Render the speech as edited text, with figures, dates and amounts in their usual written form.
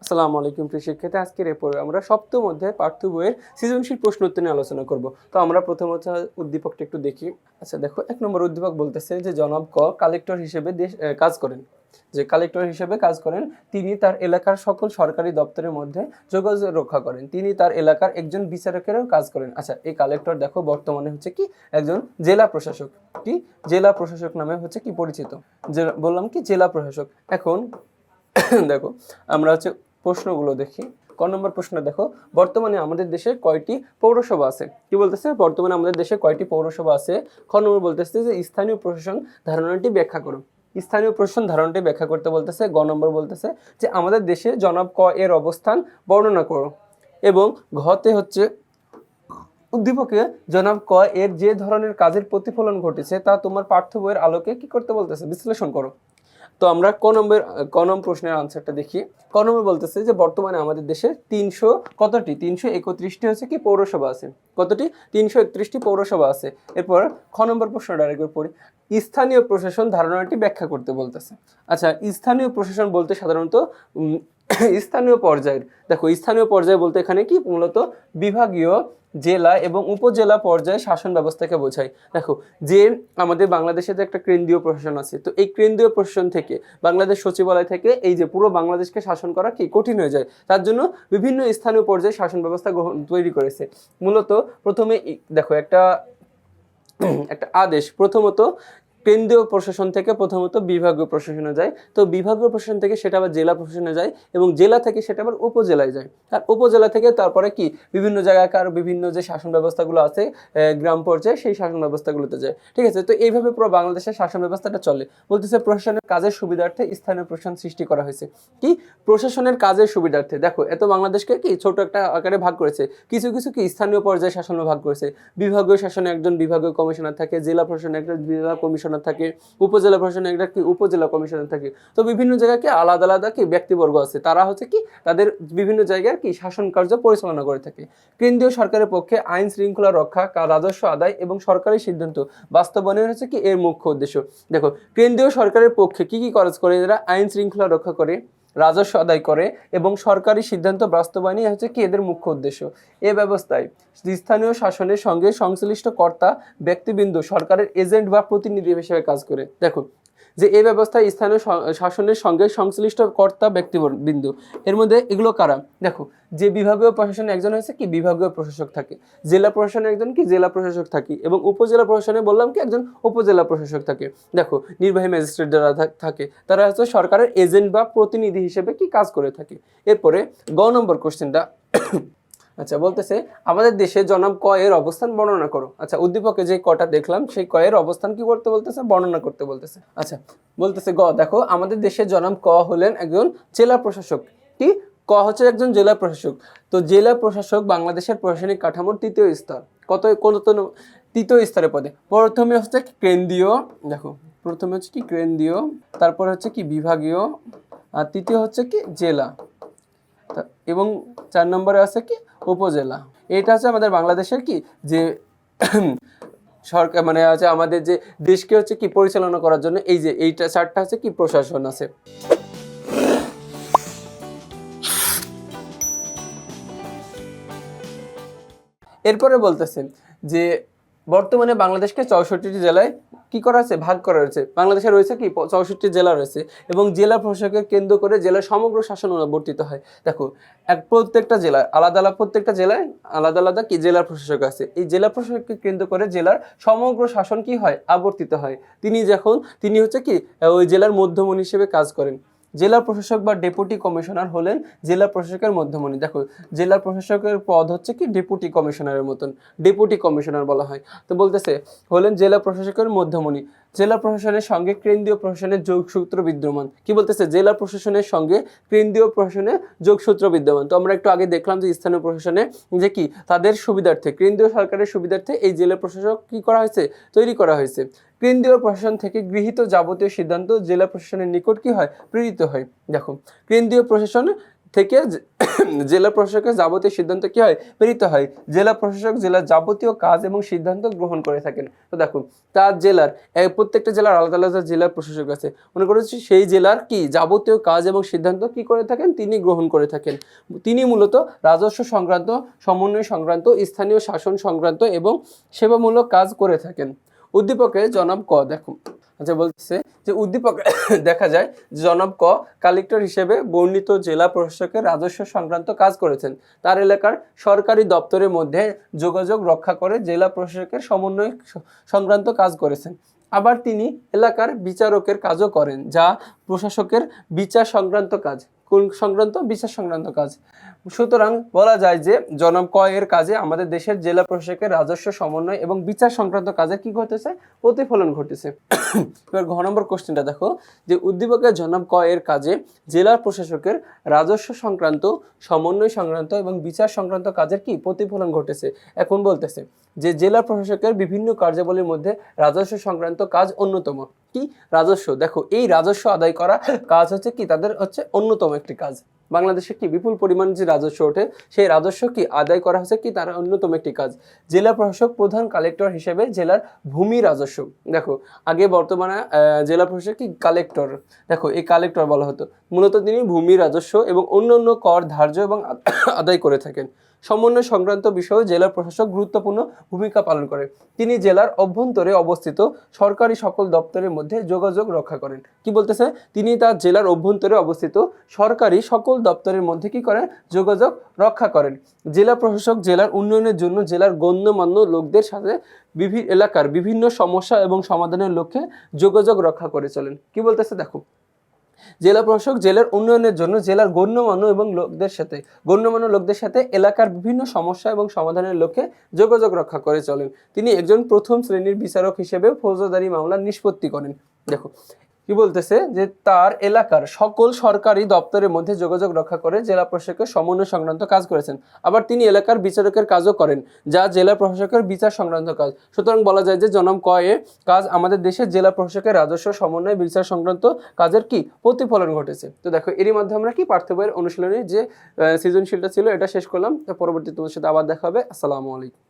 আসসালামু আলাইকুম প্রিয় শিক্ষার্থী, আজকের এই পর্বে আমরা সপ্তম অধ্যায় পাঠ্য বইয়ের সৃজনশীল প্রশ্ন উত্তর নিয়ে আলোচনা করব। তো আমরা প্রথমত উদ্দীপকটা একটু দেখি। আচ্ছা দেখো, 1 নম্বর উদ্দীপক বলতেছে যে জনাব ক কালেক্টর হিসেবে কাজ করেন। যে কালেক্টর হিসেবে কাজ করেন, তিনি তার এলাকার সকল সরকারি দপ্তরের মধ্যে যোগাযোগ রক্ষা করেন। তিনি তার এলাকার একজন বিচারকেরও কাজ করেন। আচ্ছা, এই কালেক্টর দেখো বর্তমানে হচ্ছে কি একজন জেলা প্রশাসক। কি জেলা প্রশাসক নামে হচ্ছে কি পরিচিত। বললাম কি জেলা প্রশাসক। এখন দেখো আমরা হচ্ছে প্রশ্নগুলো দেখি। ক নম্বর প্রশ্ন দেখো, বর্তমানে আমাদের দেশে কয়টি পৌরসভা আছে? কি বলতেছে? বর্তমানে আমাদের দেশে কয়টি পৌরসভা আছে। খ নম্বর বলতেছে যে স্থানীয় প্রশাসন ধারণাটি ব্যাখ্যা করো। স্থানীয় প্রশাসন ধারণাটি ব্যাখ্যা করতে বলতেছে। গ নম্বর বলতেছে যে আমাদের দেশে জনাব ক এর অবস্থান বর্ণনা করো। এবং ঘতে হচ্ছে উদ্দীপকে জনাব ক এর যে ধরনের কাজের প্রতিফলন ঘটেছে তা তোমার পাঠ্য বইয়ের আলোকে কি করতে বলতেছে? বিশ্লেষণ করো। তো আমরা ক নম্বর প্রশ্নের আনসারটা দেখি। ক নম্বর বলতেছে যে বর্তমানে আমাদের দেশে 331টি হচ্ছে কি পৌরসভা আছে। কতটি? 331টি পৌরসভা আছে। এরপর খ নম্বর প্রশ্নটা আরেকবার পড়ি। স্থানীয় প্রশাসন ধারণাটি ব্যাখ্যা করতে বলতেছে। আচ্ছা, স্থানীয় প্রশাসন বলতে সাধারণত স্থানীয় পর্যায়ের, দেখো স্থানীয় পর্যায়ে বলতে এখানে কি মূলত বিভাগীয়, জেলা এবং উপজেলা পর্যায়ে শাসন ব্যবস্থাকে বোঝায়। দেখো যে আমাদের বাংলাদেশে যে একটা কেন্দ্রীয় প্রশাসন আছে, তো এই কেন্দ্রীয় প্রশাসন থেকে বাংলাদেশ সচিবালয় থেকে এই যে পুরো বাংলাদেশকে শাসন করা কি কঠিন হয়ে যায়। তার জন্য বিভিন্ন স্থানীয় পর্যায়ে শাসন ব্যবস্থা তৈরি করেছে। মূলত প্রথমে দেখো একটা আদেশ প্রথমত কেন্দ্রীয় প্রশাসন থেকে প্রথমত বিভাগীয় প্রশাসনে যায়। তো বিভাগীয় প্রশাসন থেকে সেটা আবার জেলা প্রশাসনে যায় এবং জেলা থেকে সেটা আবার উপজেলায় যায়। আর উপজেলা থেকে তারপরে কি বিভিন্ন জায়গাকার বিভিন্ন যে শাসন ব্যবস্থাগুলো আছে গ্রাম পর্যায়ে সেই শাসন ব্যবস্থাগুলোতে যায়। ঠিক আছে, তো এইভাবে পুরো বাংলাদেশের শাসন ব্যবস্থাটা চলে। বলতেছে প্রশাসনের কাজের সুবিধার্থে স্থানীয় প্রশাসন সৃষ্টি করা হয়েছে। কি প্রশাসনের কাজের সুবিধার্থে দেখো এত বাংলাদেশকে কি ছোট একটা আকারে ভাগ করেছে। কিছু কিছু কি স্থানীয় পর্যায়ে শাসনে ভাগ করেছে। বিভাগীয় শাসনে একজন বিভাগীয় কমিশনার থাকে, জেলা প্রশাসনে একজন জেলা কমিশনার থাকে, উপজেলা প্রশাসনে একটা কি উপজেলা কমিশনার থাকে। তো বিভিন্ন জায়গায় কি আলাদা আলাদা কি ব্যক্তিবর্গ আছে, তারা হচ্ছে কি তাদের বিভিন্ন জায়গার কি শাসন কার্য পরিচালনা করে থাকে। কেন্দ্রীয় সরকারের পক্ষে আইন শৃঙ্খলা রক্ষা, রাজস্ব আদায় এবং সরকারি সিদ্ধান্ত বাস্তবায়নের হচ্ছে কি এর মুখ্য উদ্দেশ্য। দেখো কেন্দ্রীয় সরকারের পক্ষে কি কি কাজ করে? এরা আইন শৃঙ্খলা রক্ষা করে, রাজস্ব আদায় করে এবং সরকারি সিদ্ধান্ত বাস্তবায়নই হচ্ছে কি এদের মুখ্য উদ্দেশ্য। এ ব্যবস্থায় স্থানীয় শাসনের সঙ্গে সংশ্লিষ্ট কর্তা ব্যক্তিবৃন্দ সরকারের এজেন্ট বা প্রতিনিধি হিসেবে কাজ করে। দেখো যে এই ব্যবস্থায় স্থানীয় শাসনের সঙ্গে সংশ্লিষ্ট কর্তা ব্যক্তিবৃন্দ, এর মধ্যে এগুলো কারা? দেখো যে বিভাগীয় প্রশাসনে একজন হচ্ছে কি বিভাগীয় প্রশাসক থাকে, জেলা প্রশাসনে একজন কি জেলা প্রশাসক থাকে এবং উপজেলা প্রশাসনে বললাম কি একজন উপজেলা প্রশাসক থাকে। দেখো নির্বাহী ম্যাজিস্ট্রেট যারা থাকে তারা হচ্ছে সরকারের এজেন্ট বা প্রতিনিধি হিসেবে কি কাজ করে থাকে। এরপরে গ নম্বর কোশ্চেনটা আচ্ছা বলতেছে আমাদের দেশে জনাব ক এর অবস্থান বর্ণনা করো। আচ্ছা উদ্দীপকে যে কটা দেখলাম সেই ক এর অবস্থান কি করতে বলতেছে? বর্ণনা করতে বলতেছে। আচ্ছা বলতেছে গ দেখো আমাদের দেশে জনাব ক হলেন একজন জেলা প্রশাসক। কি ক হচ্ছে একজন জেলা প্রশাসক। তো জেলা প্রশাসক বাংলাদেশের প্রশাসনিক কাঠামোর তৃতীয় স্তর। তৃতীয় স্তরের পদে প্রথমে হচ্ছে কেন্দ্রীয়, দেখো প্রথমে হচ্ছে কি কেন্দ্রীয়, তারপর হচ্ছে কি বিভাগীয়, আর তৃতীয় হচ্ছে কি জেলা, এবং 4 নম্বরে আছে কি উপজেলা। এটা হচ্ছে আমাদের বাংলাদেশের কি যে সরকার মানে আছে আমাদের যে দেশকে হচ্ছে কি পরিচালনা করার জন্য এই যে এইটা 4টা হচ্ছে কি প্রশাসন আছে। এরপরে বলতেছেন যে বর্তমানে বাংলাদেশকে 64টি জেলায় কি করা আছে? ভাগ করা হয়েছে। বাংলাদেশে রয়েছে কি 64টি জেলা রয়েছে এবং জেলা প্রশাসকের কেন্দ্র করে জেলার সমগ্র শাসন বর্তিত হয়। দেখো প্রত্যেকটা জেলায় প্রত্যেকটা জেলায় আলাদা আলাদা কি জেলা প্রশাসক আছে। এই জেলা প্রশাসককে কেন্দ্র করে জেলার সমগ্র শাসন কি হয়? আবর্তিত হয়। তিনি হচ্ছে কি ওই জেলার মধ্যমণি হিসেবে কাজ করেন। জেলা প্রশাসক বা ডেপুটি কমিশনার হলেন জেলা প্রশাসকের মধ্যমণি। দেখো জেলা প্রশাসকের পদ হচ্ছে কি ডেপুটি কমিশনারের মতন, ডেপুটি কমিশনার বলা হয়। তো বলতেছে হলেন জেলা প্রশাসকের মধ্যমণি। জেলা প্রশাসনের সঙ্গে কেন্দ্রীয় প্রশাসনের যোগসূত্র বিদ্যমান। কি বলতেছে? জেলা প্রশাসনের সঙ্গে কেন্দ্রীয় প্রশাসনের যোগসূত্র বিদ্যমান। তো আমরা একটু আগে দেখলাম যে স্থানীয় প্রশাসনে যে কি তাদের সুবিধার্থে, কেন্দ্রীয় সরকারের সুবিধার্থে এই জেলা প্রশাসক কি করা হয়েছে? তৈরি করা হয়েছে। কেন্দ্রীয় প্রশাসন থেকে গৃহীত যাবতীয় সিদ্ধান্ত জেলা প্রশাসনের নিকট কি হয়? প্রেরিত হয়। দেখো কেন্দ্রীয় প্রশাসন থেকে জেলা প্রশাসকের যাবতীয় সিদ্ধান্ত কি হয়, প্রেরিত হয়। জেলা প্রশাসক জেলার যাবতীয় কাজ এবং সিদ্ধান্ত গ্রহণ করে থাকেন। তো দেখো তার জেলার প্রত্যেকটা জেলার আলাদা আলাদা জেলার প্রশাসক আছে, মনে করেছি সেই জেলার কি যাবতীয় কাজ এবং সিদ্ধান্ত কি করে থাকেন, তিনি গ্রহণ করে থাকেন। তিনি মূলত রাজস্ব সংক্রান্ত, সমন্বয় সংক্রান্ত, স্থানীয় শাসন সংক্রান্ত এবং সেবামূলক কাজ করে থাকেন। উদ্দীপকে জনাব ক দেখো, আচ্ছা বলতেছে যে উদ্দীপকে দেখা যায় জনাব ক কালেক্টর হিসেবে বর্ণিত জেলা প্রশাসকের রাজস্ব সংক্রান্ত কাজ করেছেন। তার এলাকার সরকারি দপ্তরের মধ্যে যোগাযোগ রক্ষা করে জেলা প্রশাসকের সমন্বয় সংক্রান্ত কাজ করেছেন। আবার তিনি এলাকার বিচারকের কাজও করেন, যা প্রশাসকের বিচার সংক্রান্ত কাজ। কোন সংক্রান্ত? বিচার সংক্রান্ত কাজ। সুতরাং বলা যায় যে জনাব ক এর কাজে আমাদের দেশের জেলা প্রশাসকের রাজস্ব সমন্বয় এবং বিচার সংক্রান্ত কাজে কি ঘটেছে, প্রতিফলন ঘটেছে। এবার ঘ নম্বর কোশ্চেনটা দেখো যে উদ্দীপকে জনাব ক এর কাজে জেলা প্রশাসকের রাজস্ব সংক্রান্ত, সমন্বয় সংক্রান্ত এবং বিচার সংক্রান্ত কাজের কি প্রতিফলন ঘটেছে। এখন বলতেছে যে জেলা প্রশাসকের বিভিন্ন কার্যাবলীর মধ্যে রাজস্ব সংক্রান্ত কাজ অন্যতম। কি? রাজস্ব। দেখো এই রাজস্ব আদায় করা কাজ হচ্ছে কি তাদের হচ্ছে অন্যতম একটি কাজ। বাংলাদেশে কি বিপুল পরিমাণ যে রাজস্ব ওঠে, সেই রাজস্ব কি আদায় করা হচ্ছে কি তার অন্যতম একটি কাজ। জেলা প্রশাসক প্রধান কালেক্টর হিসেবে জেলার ভূমি রাজস্ব, দেখো আগে বর্তমানে জেলা প্রশাসক কি কালেক্টর, দেখো এই কালেক্টর বলা হতো, মূলত তিনি ভূমি রাজস্ব এবং অন্যান্য কর ধার্য এবং আদায় করে থাকেন। সমন্বয় সংক্রান্ত বিষয়ে জেলা প্রশাসক গুরুত্বপূর্ণ ভূমিকা পালন করে। তিনি জেলার অভ্যন্তরে অবস্থিত সরকারি সকল দপ্তরের মধ্যে যোগাযোগ রক্ষা করেন। কি বলতেছে? তিনি তার জেলার অভ্যন্তরে অবস্থিত সরকারি সকল দপ্তরের মধ্যে কি করেন? যোগাযোগ রক্ষা করেন। জেলা প্রশাসক জেলার উন্নয়নের জন্য জেলার গণ্যমান্য লোকদের সাথে এলাকার বিভিন্ন সমস্যা এবং সমাধানের লক্ষ্যে যোগাযোগ রক্ষা করে চলেন। কি বলতেছে? দেখো জেলা প্রশাসক জেলার উন্নয়নের জন্য জেলার গণ্যমান্য লোকদের সাথে এলাকার বিভিন্ন সমস্যা এবং সমাধানের লক্ষ্যে যোগাযোগ রক্ষা করে চলেন। তিনি একজন প্রথম শ্রেণীর বিচারক হিসেবে ফৌজদারি মামলা নিষ্পত্তি করেন। দেখো কি বলতেছে যে তার এলাকার সকল সরকারি দপ্তরের মধ্যে যোগাযোগ রক্ষা করে জেলা প্রশাসকের সমন্বয় সংক্রান্ত কাজ করেছেন। আবার তিনি এলাকার বিচারকের কাজও করেন, যা জেলা প্রশাসকের বিচার সংক্রান্ত কাজ। সুতরাং বলা যায় যে জনাব ক এর কাজ আমাদের দেশের জেলা প্রশাসকের রাজস্ব সমন্বয় বিচার সংক্রান্ত কাজের কি প্রতিফলন ঘটেছে। তো দেখো এরই মাধ্যমে আমরা কি পাঠ্য বইয়ের অনুশীলনের যে সৃজনশীলটা ছিল এটা শেষ করলাম। পরবর্তী তোমার সাথে আবার দেখা হবে। আসসালামু আলাইকুম।